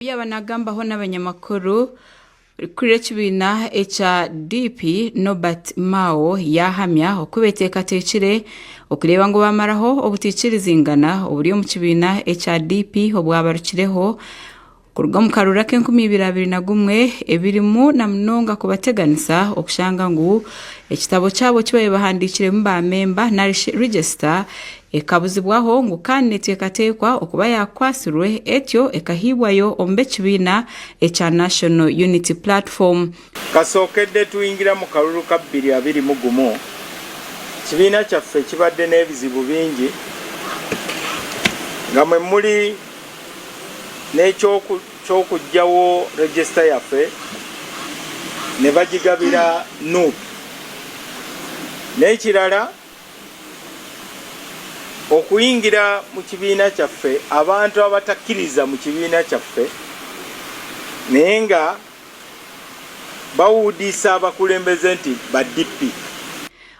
Yabanagambaho n'abanyamakuru kuri ekibiina ekya DP Norbert Mao yahamya okubeteekateekire okureba ngu bamaraho obutiikirizingana oburi omu kibiina ekya DP obwabarukireho kuruga mu karura k'2021 ebirimu na munonga kubateganisa okushanga ngu ekitabo kyabo kibaye bahandikiremu ba memba na register ekabuzibwaho ngu kandi neteekateekwa okuba yakwasirwe etyo ekahibwayo ombe kibiina ekya National Unity Platform. Kasookedde tuyingira mu kalulu ka 2021 kibiina kyaffe kibadde n'ebizibu bingi nga mwe muli n'ekyokugyawo register yaffe ne bagigabira NUP n'ekirala okuyingira mu kibiina kyaffe abantu abatakkiriza mu kibiina kyaffe naye nga bawuudisa abakulembeze nti ba DP.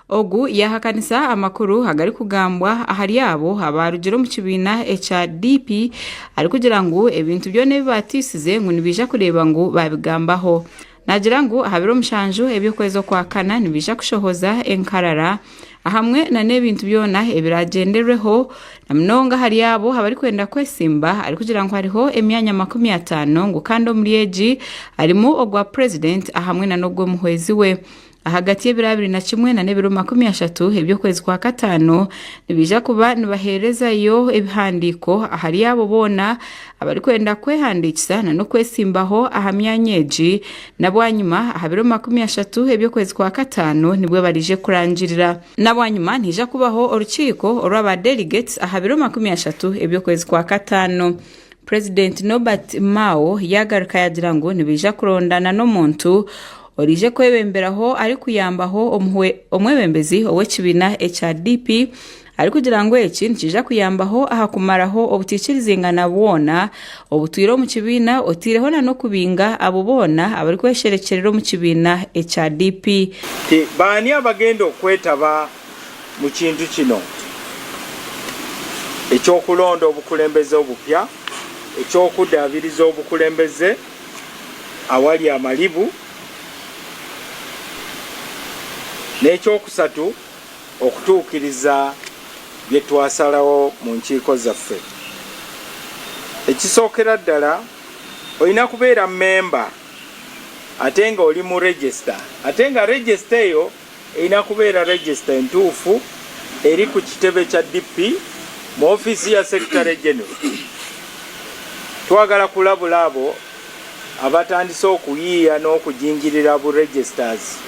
Ogu yahakanisa amakuru agari kugambwa ahari abo abarugiro mu kibiina ekya DP ari kugira ngu ebintu byone bibatisize ngu nibija kureba ngu babigambaho nagira ngu ahabiro mushanju ebyokwezi kwa kana nibija kushohoza enkarara ahamwe na n'ebintu byona ebiragenderweho na mnonga hari abo abari kwenda kwesimba ari kugira ngo hariho emyanya 50 ngo kandi omuri egi arimo ogwa president ahamwe na nogwo muhwezi we ahagati y'ebirabiri na nebiro 30 ebyokwezi kwa katano nibija kuba nibaherezayo ebihandiko ahari abo bona abari kwenda kwehandikisa na no kwesimbaho ahamyanya egi nabwanyuma ahabiro 30 ebyokwezi kwa katano nibwe barije kurangirira nabwanyuma ntija kubaho orukiiko orw'aba delegates ahabiro 30 ebyokwezi kwa katano. President Norbert Mao yagaruka yagira ngo nibija kurondana n'omuntu orije kwebemberaho ari kuyambaho omwebembezi ow'ekibiina ekya DP ari kugira ngo eki nikija kuyambaho ahakumaraho obutiikirizingana bwona obutwire mu kibiina otireho na no kubinga abo bona abari kwesherekerera mu kibiina ekya DP. Baani abagenda okwetaba mu kintu kino ekyokulonda obukulembeze obupya ekyokudaabiriza obukulembeze awali amalibu n'ekyokusatu okutuukiriza bye twasalawo mu nkiiko zaffe. Ekisookera ddala olina kubeera memba ate nga oli mu register ate nga register eyo erina kubeera register entuufu eri ku kitebe kya DP mu ofiisi ya Secretary General. Twagala kulabula abo abatandise okuyiiya n'okujingirira bu registers.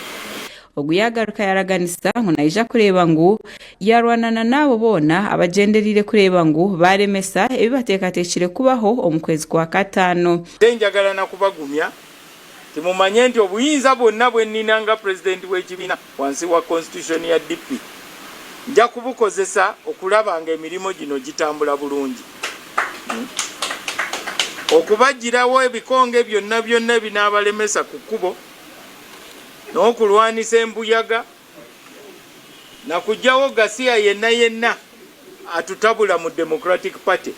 Oguyagaruka yaraganisa ngo naija kureba ngu yarwanana nabo bona abagenderire kureba ngu baremesa ebibateekateekire kubaho omukwezi kwa katano. Tenjagala na kubagumya timumanye nti obuyinza bwonna bwe nnina nga president w'ekibiina wansi wa constitution ya DP nja kubukozesa okulaba nga emirimu gino gitambula bulungi okubagirawo ebikonge byonna binaabalemesa ku kkubo n'okulwanisa embuyaga na kujjawo gasiya yenna atutabula mu Democratic Party.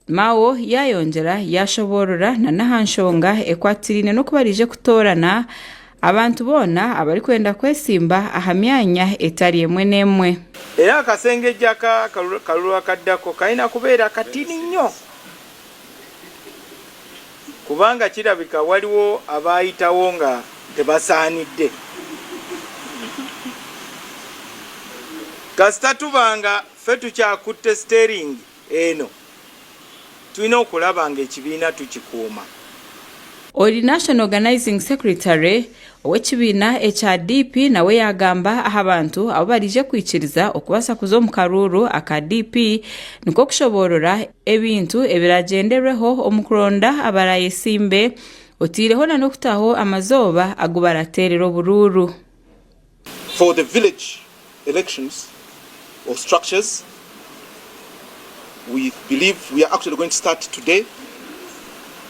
Mao yayongera yashoborora na nahanshonga ekwatirine no kubarije kutorana abantu bona abari kwenda kwesimba ahamyanya etari emwe n'emwe. Era akasengejja kalulu akaddako kalina kubeera katini nnyo kubanga kirabika waliwo abayitawo nga tebasaanidde. Kasita tubanga ffe tukyakutte steering eno tulina okulaba nga ekibiina tukikuuma. Oli National Organizing Secretary ow'ekibiina ekya DP nawe yagamba abantu abo barije kwikiriza okubasa kuza omu karuru aka DP niko kushoborora ebintu ebiragenderweho omukuronda abarayesimbe otireho na nokutaho amazoba agubaraterero bururu. For the village elections or structures, we believe we are actually going to start today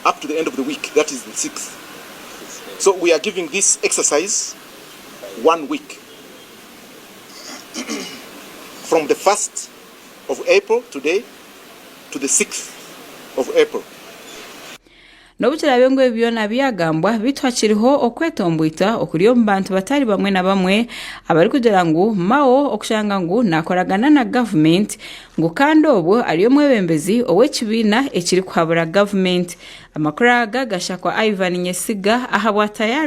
up to the end of the week, that is the 6th. So we are giving this exercise 1 week. From the 1st of April today to the 6th of April. Nobukirabe ngo byona byagambwa bitwakiriho okwetombwita okuriyo mbantu batari bamwe na bamwe abari kugira ngo mao okushanga ngo nakoragana na government ngo kandi obo ariyo mwebembezi owekibina ekiri kwabura government. Amakuru aga gashakwa Ivan Nyesiga ahabwa tayari